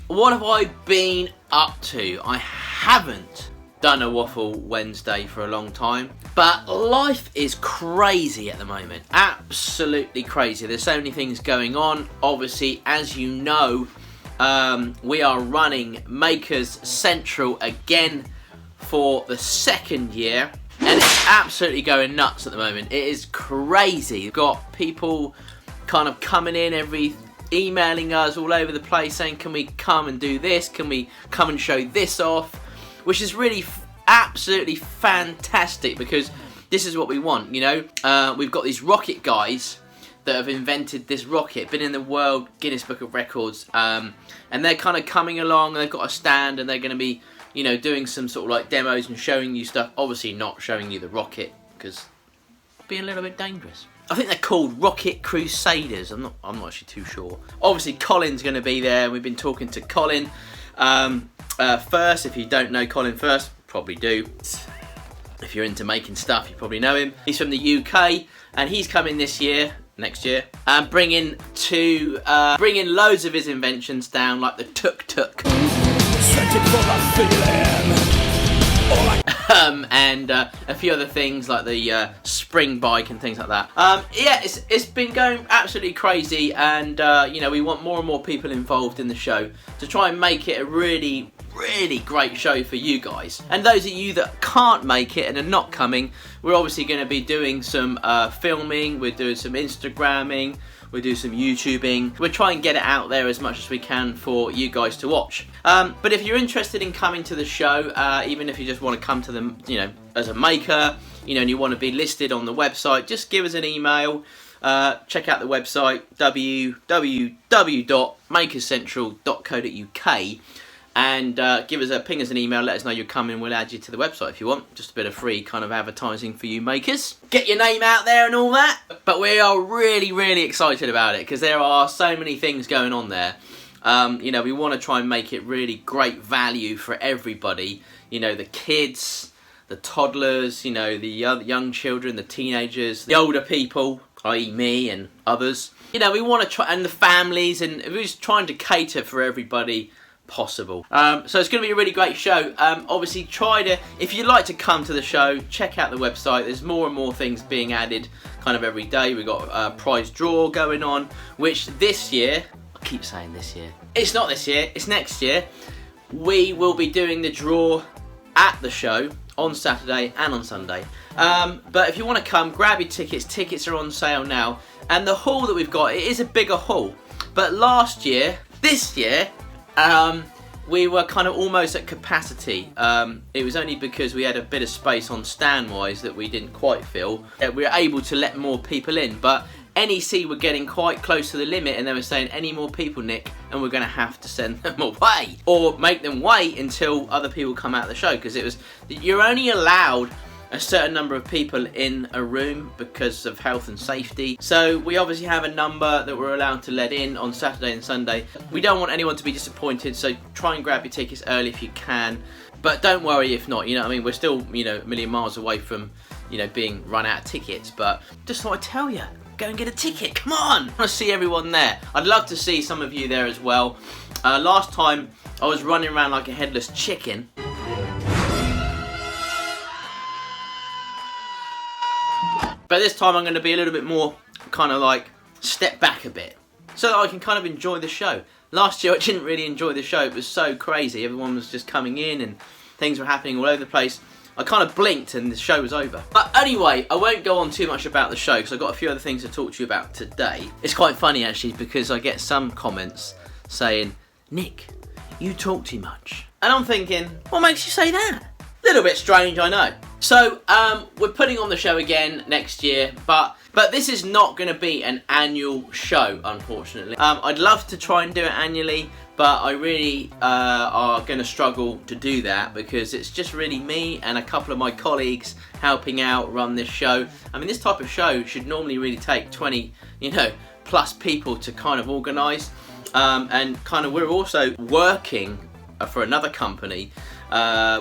what have I been up to? I haven't done a Waffle Wednesday for a long time, but life is crazy at the moment. Absolutely crazy. There's so many things going on. Obviously, as you know, we are running Makers Central again for the second year, and it's absolutely going nuts at the moment. It is crazy. We've got people kind of coming in, emailing us all over the place saying, can we come and do this? Can we come and show this off? Which is really absolutely fantastic, because this is what we want, you know. We've got these rocket guys that have invented this rocket, been in the World Guinness Book of Records, and they're kind of coming along, and they've got a stand, and they're going to be, you know, doing some sort of like demos and showing you stuff. Obviously not showing you the rocket, because it'd be a little bit dangerous. I think they're called Rocket Crusaders. I'm not actually too sure. Obviously Colin's going to be there. We've been talking to Colin first. If you don't know Colin first, probably do. If you're into making stuff, you probably know him. He's from the UK, and he's coming next year, and bringing loads of his inventions down, like the tuk-tuk. And a few other things like the spring bike and things like that. Yeah, it's been going absolutely crazy, and you know, we want more and more people involved in the show to try and make it a really great show for you guys. And those of you that can't make it and are not coming, we're obviously going to be doing some filming, we're doing some Instagramming, we'll do some YouTubing. We'll try and get it out there as much as we can for you guys to watch. But if you're interested in coming to the show, even if you just want to come to them, you know, as a maker, you know, and you want to be listed on the website, just give us an email. Check out the website, www.makerscentral.co.uk, and ping us an email, let us know you're coming, we'll add you to the website if you want. Just a bit of free kind of advertising for you makers. Get your name out there and all that. But we are really excited about it, because there are so many things going on there. You know, we want to try and make it really great value for everybody. You know, the kids, the toddlers, you know, the young children, the teenagers, the older people, i.e. me and others. You know, we want to try, and the families, and we're just trying to cater for everybody possible. So it's going to be a really great show. Obviously, if you'd like to come to the show, check out the website. There's more and more things being added kind of every day. We've got a prize draw going on, which this year, I keep saying this year, it's not this year, it's next year. We will be doing the draw at the show on Saturday and on Sunday. But if you want to come, grab your tickets. Tickets are on sale now. And the hall that we've got, it is a bigger hall. But this year, we were kind of almost at capacity. It was only because we had a bit of space on stand-wise that we didn't quite fill. We were able to let more people in, but NEC were getting quite close to the limit, and they were saying, any more people, Nick, and we're going to have to send them away. Or make them wait until other people come out of the show, because you're only allowed a certain number of people in a room because of health and safety. So we obviously have a number that we're allowed to let in on Saturday and Sunday. We don't want anyone to be disappointed, so try and grab your tickets early if you can. But don't worry if not, you know what I mean? We're still, you know, a million miles away from, you know, being run out of tickets. But just thought I'd tell you, go and get a ticket, come on! I want to see everyone there. I'd love to see some of you there as well. Last time I was running around like a headless chicken. But this time I'm going to be a little bit more kind of like step back a bit, so that I can kind of enjoy the show. Last year I didn't really enjoy the show. It was so crazy. Everyone was just coming in and things were happening all over the place. I kind of blinked and the show was over. But anyway, I won't go on too much about the show, because I've got a few other things to talk to you about today. It's quite funny actually, because I get some comments saying, Nick, you talk too much. And I'm thinking, what makes you say that? A little bit strange, I know. So, we're putting on the show again next year, but this is not going to be an annual show, unfortunately. I'd love to try and do it annually, but I really are going to struggle to do that, because it's just really me and a couple of my colleagues helping out run this show. I mean, this type of show should normally really take 20, you know, plus people to kind of organise, and kind of we're also working for another company,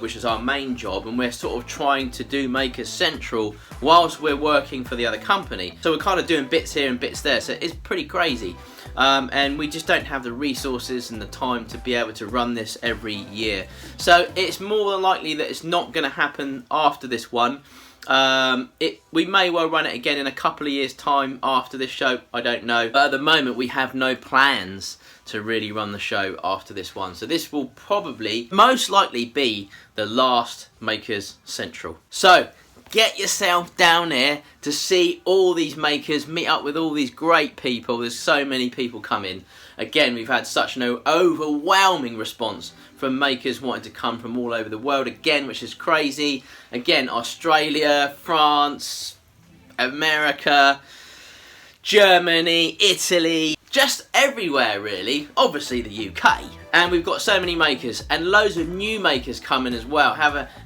which is our main job, and we're sort of trying to do Makers Central whilst we're working for the other company. So we're kind of doing bits here and bits there, so it's pretty crazy. and we just don't have the resources and the time to be able to run this every year. So it's more than likely that it's not going to happen after this one. We may well run it again in a couple of years' time after this show, I don't know. But at the moment we have no plans to really run the show after this one. So this will probably, most likely, be the last Makers Central. So get yourself down there to see all these makers, meet up with all these great people. There's so many people coming. Again, we've had such an overwhelming response from makers wanting to come from all over the world again, which is crazy. Again, Australia, France, America, Germany, Italy, just everywhere really. Obviously the UK. And we've got so many makers and loads of new makers coming as well.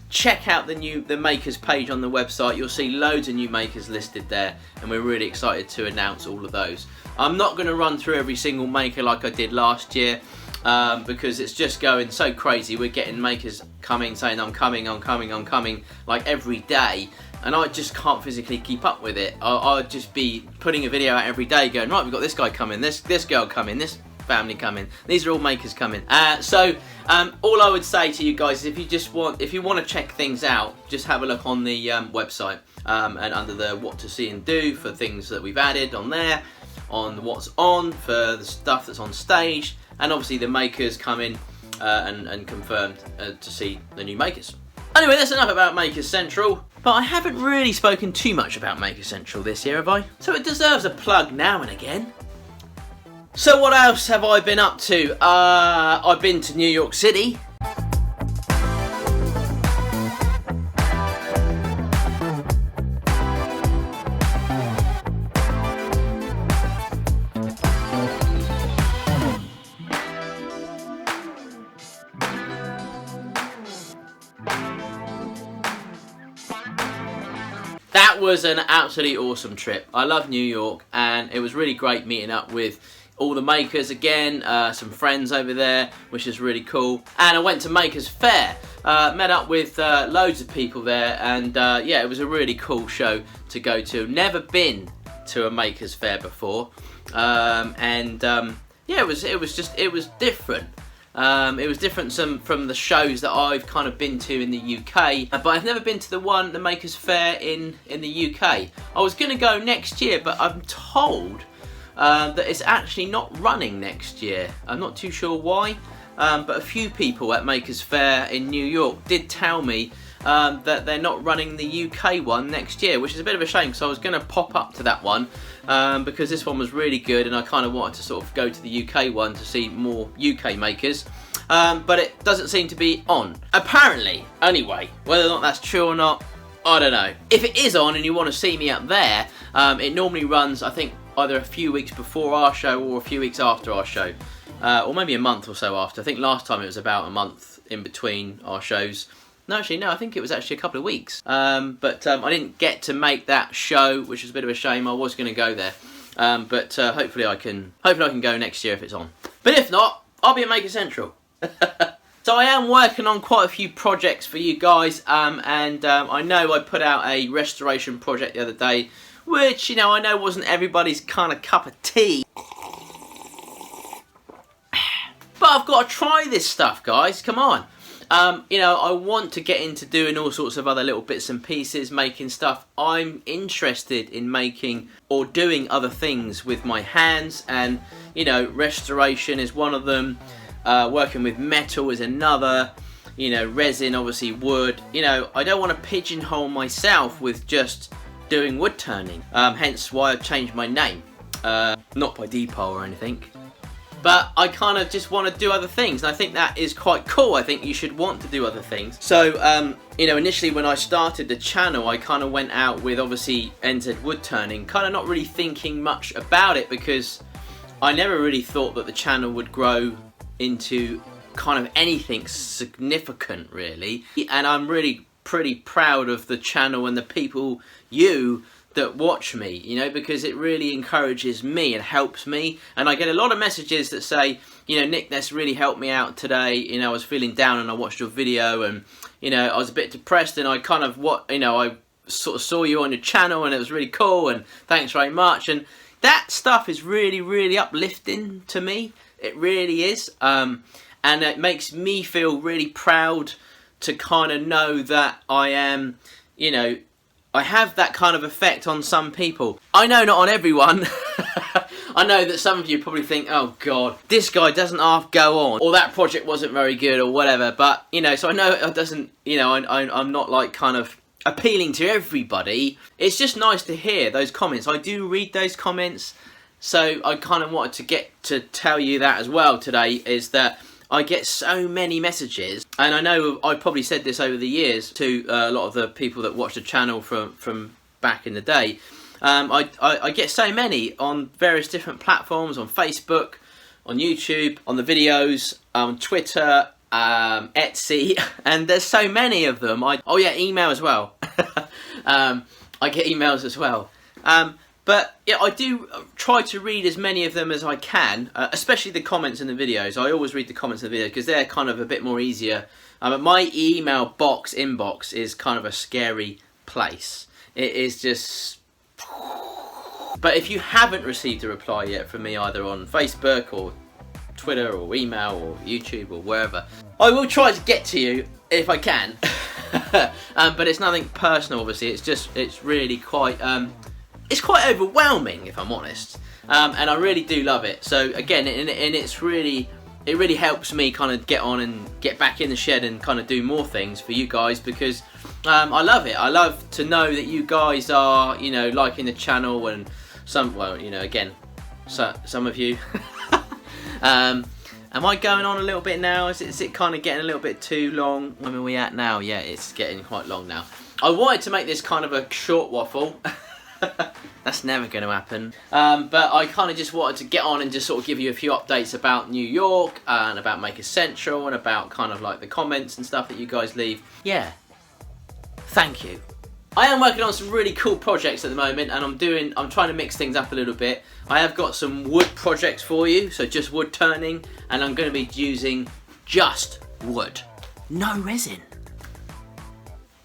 Check out the makers page on the website. You'll see loads of new makers listed there, and we're really excited to announce all of those. I'm not going to run through every single maker like I did last year, because it's just going so crazy. We're getting makers coming saying I'm coming like every day, and I just can't physically keep up with it. I'll just be putting a video out every day going, right, we've got this guy coming, this girl coming, this family coming, these are all makers coming. So all I would say to you guys is if you want to check things out, just have a look on the website, and under the what to see and do for things that we've added on there, on what's on for the stuff that's on stage, and obviously the makers coming and confirmed to see the new makers. Anyway, that's enough about Makers Central, but I haven't really spoken too much about Makers Central this year, have I? So it deserves a plug now and again. So what else have I been up to? I've been to New York City. That was an absolutely awesome trip. I love New York, and it was really great meeting up with all the makers again, some friends over there, which is really cool. And I went to Makers Fair, met up with loads of people there, and yeah, it was a really cool show to go to. Never been to a Makers Fair before, yeah, it was different. It was different from the shows that I've kind of been to in the UK, but I've never been to the Makers Fair in the UK. I was going to go next year, but I'm told that it's actually not running next year. I'm not too sure why, but a few people at Makers Fair in New York did tell me that they're not running the UK one next year, which is a bit of a shame, because I was going to pop up to that one, because this one was really good, and I kind of wanted to sort of go to the UK one to see more UK makers, but it doesn't seem to be on. Apparently, anyway, whether or not that's true or not, I don't know. If it is on and you want to see me up there, it normally runs, I think, either a few weeks before our show or a few weeks after our show, or maybe a month or so after. I think last time it was about a month in between our shows. No, actually, no, I think it was actually a couple of weeks. But I didn't get to make that show, which is a bit of a shame. I was going to go there, but hopefully I can go next year if it's on. But if not, I'll be at Maker Central. So I am working on quite a few projects for you guys, and I know I put out a restoration project the other day, which, you know, I know wasn't everybody's kind of cup of tea. But I've got to try this stuff, guys, come on. You know, I want to get into doing all sorts of other little bits and pieces, making stuff. I'm interested in making or doing other things with my hands, and, you know, restoration is one of them. Working with metal is another. You know, resin, obviously wood. You know, I don't want to pigeonhole myself with just doing wood turning. Hence why I've changed my name. Not by Depot or anything. But I kind of just want to do other things, and I think that is quite cool. I think you should want to do other things. So, you know, initially when I started the channel, I kind of went out with, obviously, NZ wood turning, kind of not really thinking much about it, because I never really thought that the channel would grow into kind of anything significant, really. And I'm really pretty proud of the channel and the people, that watch me, you know, because it really encourages me and helps me. And I get a lot of messages that say, you know, Nick, that's really helped me out today. You know, I was feeling down and I watched your video, and, you know, I was a bit depressed, and I kind of, I sort of saw you on your channel, and it was really cool, and thanks very much. And, that stuff is really, really uplifting to me. It really is. And it makes me feel really proud to kind of know that I am, you know, I have that kind of effect on some people. I know not on everyone. I know that some of you probably think, oh God, this guy doesn't half go on, or that project wasn't very good, or whatever. But, you know, so I know it doesn't, you know, I'm not like kind of appealing to everybody. It's just nice to hear those comments. I do read those comments. So I kind of wanted to get to tell you that as well today, is that I get so many messages, and I know I've probably said this over the years to a lot of the people that watch the channel from back in the day. I get so many on various different platforms, on Facebook, on YouTube, on the videos, on Twitter, Etsy, and there's so many of them. Oh yeah, email as well. I get emails as well. But yeah, I do try to read as many of them as I can, especially the comments in the videos. I always read the comments in the videos because they're kind of a bit more easier. My email inbox is kind of a scary place. It is just... But if you haven't received a reply yet from me, either on Facebook or Twitter or email or YouTube or wherever, I will try to get to you if I can. But it's nothing personal, obviously. It's really quite... It's quite overwhelming, if I'm honest, and I really do love it. So again, and it really helps me kind of get on and get back in the shed and kind of do more things for you guys, because I love it. I love to know that you guys are, you know, liking the channel, and well, you know, again, some of you. Am I going on a little bit now? Is it kind of getting a little bit too long? Where are we at now? Yeah, it's getting quite long now. I wanted to make this kind of a short waffle. That's never going to happen. But I kind of just wanted to get on and just sort of give you a few updates about New York, and about Maker Central, and about kind of like the comments and stuff that you guys leave. Yeah. Thank you. I am working on some really cool projects at the moment, and I'm trying to mix things up a little bit. I have got some wood projects for you, so just wood turning, and I'm going to be using just wood. No resin.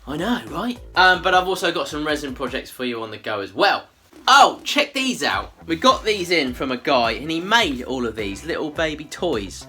I know, right? But I've also got some resin projects for you on the go as well. Oh, check these out. We got these in from a guy, and he made all of these little baby toys.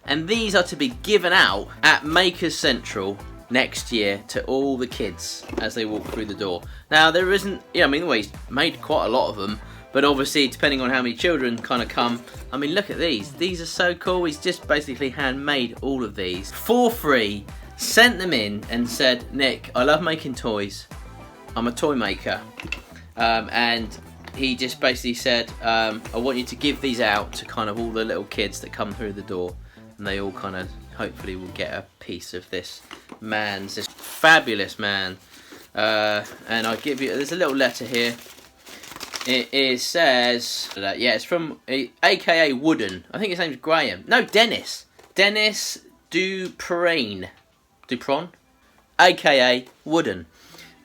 And these are to be given out at Makers Central next year to all the kids as they walk through the door. Now, there isn't, yeah, I mean, well, he's made quite a lot of them, but obviously, depending on how many children kind of come, I mean, look at these. These are so cool. He's just basically handmade all of these for free. Sent them in and said, Nick, I love making toys. I'm a toy maker. And he just basically said, I want you to give these out to kind of all the little kids that come through the door. And they all kind of, hopefully, will get a piece of this fabulous man. And I'll give you, there's a little letter here. It says, yeah, it's from, AKA Wooden. I think his name's Graham. No, Dennis. Dennis Dupron, aka Wooden.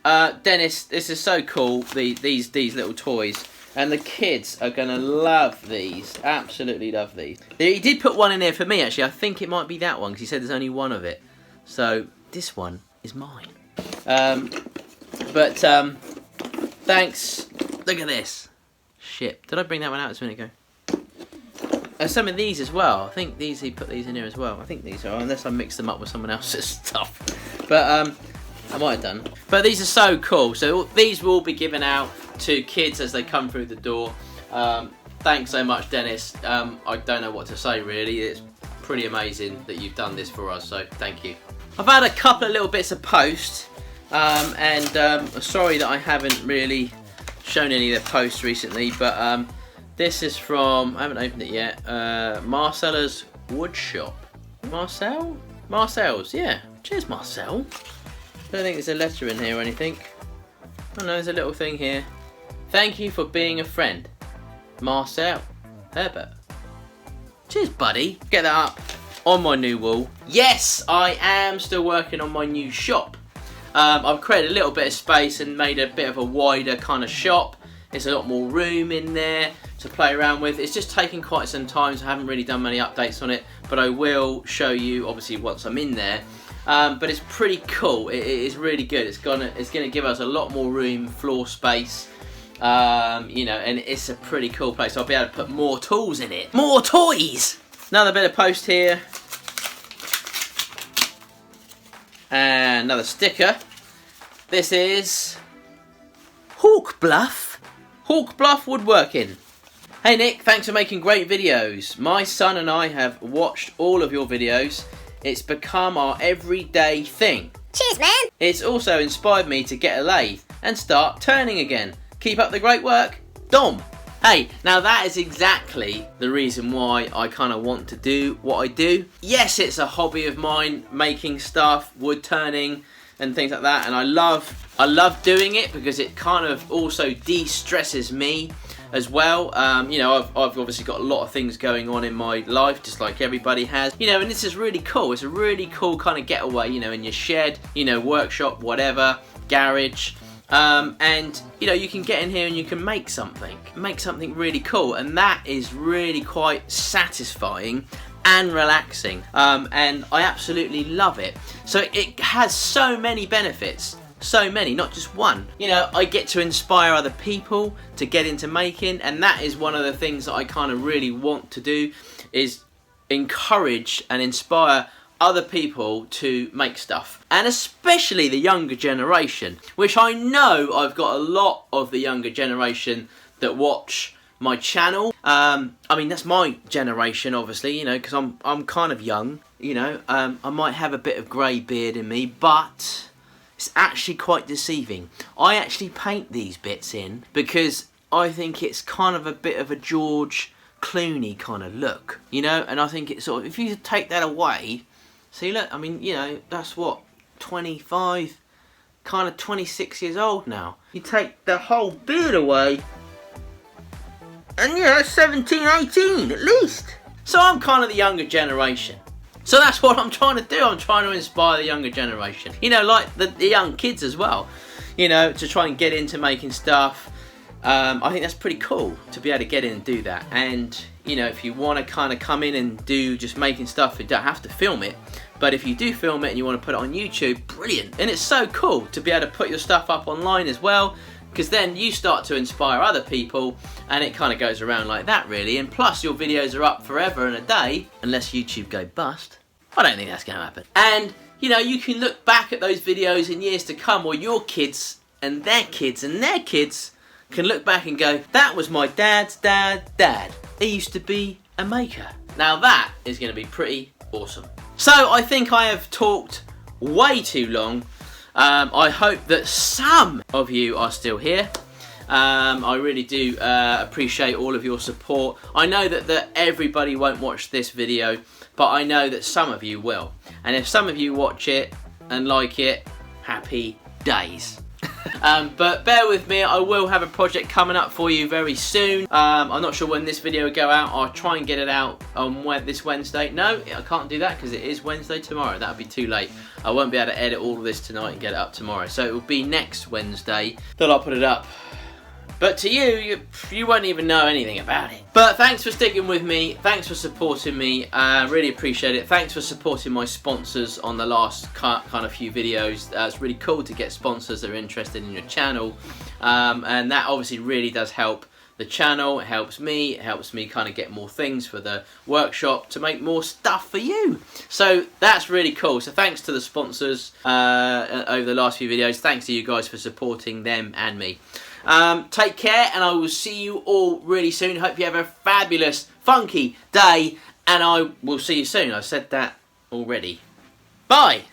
Dennis, this is so cool. These little toys, and the kids are gonna love these. Absolutely love these. He did put one in there for me, actually. I think it might be that one, because he said there's only one of it. So this one is mine. Thanks. Look at this. Shit. Did I bring that one out just a minute ago? Some of these as well. I think he put these in here as well. I think these are, unless I mix them up with someone else's stuff. But I might have done. But these are so cool. So these will be given out to kids as they come through the door. Thanks so much, Dennis. I don't know what to say really. It's pretty amazing that you've done this for us. So thank you. I've had a couple of little bits of post, and sorry that I haven't really shown any of the posts recently, but this is from, I haven't opened it yet, Marcella's Wood Shop. Marcel's, yeah. Cheers, Marcel. Don't think there's a letter in here or anything. Oh no, there's a little thing here. Thank you for being a friend. Marcel Herbert. Cheers, buddy. Get that up on my new wall. Yes, I am still working on my new shop. I've created a little bit of space and made a bit of a wider kind of shop. There's a lot more room in there to play around with. It's just taken quite some time, so I haven't really done many updates on it, but I will show you obviously once I'm in there. But it's pretty cool. It is really good. It's gonna give us a lot more room, floor space, You know, and it's a pretty cool place. I'll be able to put more tools in it. More toys! Another bit of post here. And another sticker. This is Hawk Bluff Woodworking. Hey Nick, thanks for making great videos. My son and I have watched all of your videos. It's become our everyday thing. Cheers, man! It's also inspired me to get a lathe and start turning again. Keep up the great work, Dom. Hey, now that is exactly the reason why I kind of want to do what I do. Yes, it's a hobby of mine, making stuff, wood turning and things like that, and I love doing it because it kind of also de-stresses me as well. You know, I've obviously got a lot of things going on in my life, just like everybody has. You know, and this is really cool. It's a really cool kind of getaway, you know, in your shed, you know, workshop, whatever, garage. And you know, you can get in here and you can make something really cool, and that is really quite satisfying and relaxing, and I absolutely love it. So it has so many benefits, so many, not just one. You know, I get to inspire other people to get into making, and that is one of the things that I kind of really want to do, is encourage and inspire other people to make stuff, and especially the younger generation, which I know I've got a lot of the younger generation that watch my channel. I mean, that's my generation, obviously, you know, because I'm kind of young, you know. I might have a bit of grey beard in me, but it's actually quite deceiving. I actually paint these bits in because I think it's kind of a bit of a George Clooney kind of look, you know, and I think it's sort of, if you take that away. See, look, I mean, you know, that's what, 25, kind of 26 years old now. You take the whole beard away, and you know, 17, 18 at least. So I'm kind of the younger generation. So that's what I'm trying to do. I'm trying to inspire the younger generation. You know, like the young kids as well. You know, to try and get into making stuff. I think that's pretty cool to be able to get in and do that. And you know, if you want to kind of come in and do just making stuff, you don't have to film it. But if you do film it and you want to put it on YouTube, brilliant. And it's so cool to be able to put your stuff up online as well, because then you start to inspire other people, and it kind of goes around like that, really. And plus, your videos are up forever and a day, unless YouTube go bust. I don't think that's going to happen. And you know, you can look back at those videos in years to come, or your kids and their kids and their kids can look back and go, that was my dad's dad. He used to be a maker. Now that is going to be pretty awesome. So I think I have talked way too long. I hope that some of you are still here. I really do appreciate all of your support. I know that everybody won't watch this video, but I know that some of you will. And if some of you watch it and like it, happy days. But bear with me, I will have a project coming up for you very soon. I'm not sure when this video will go out. I'll try and get it out on this Wednesday. No, I can't do that because it is Wednesday tomorrow. That would be too late. I won't be able to edit all of this tonight and get it up tomorrow. So it will be next Wednesday that I'll put it up. But to you won't even know anything about it. But thanks for sticking with me. Thanks for supporting me. Really appreciate it. Thanks for supporting my sponsors on the last kind of few videos. It's really cool to get sponsors that are interested in your channel. And that obviously really does help the channel. It helps me. It helps me kind of get more things for the workshop to make more stuff for you. So that's really cool. So thanks to the sponsors over the last few videos. Thanks to you guys for supporting them and me. Take care, and I will see you all really soon. Hope you have a fabulous, funky day, and I will see you soon. I said that already. Bye!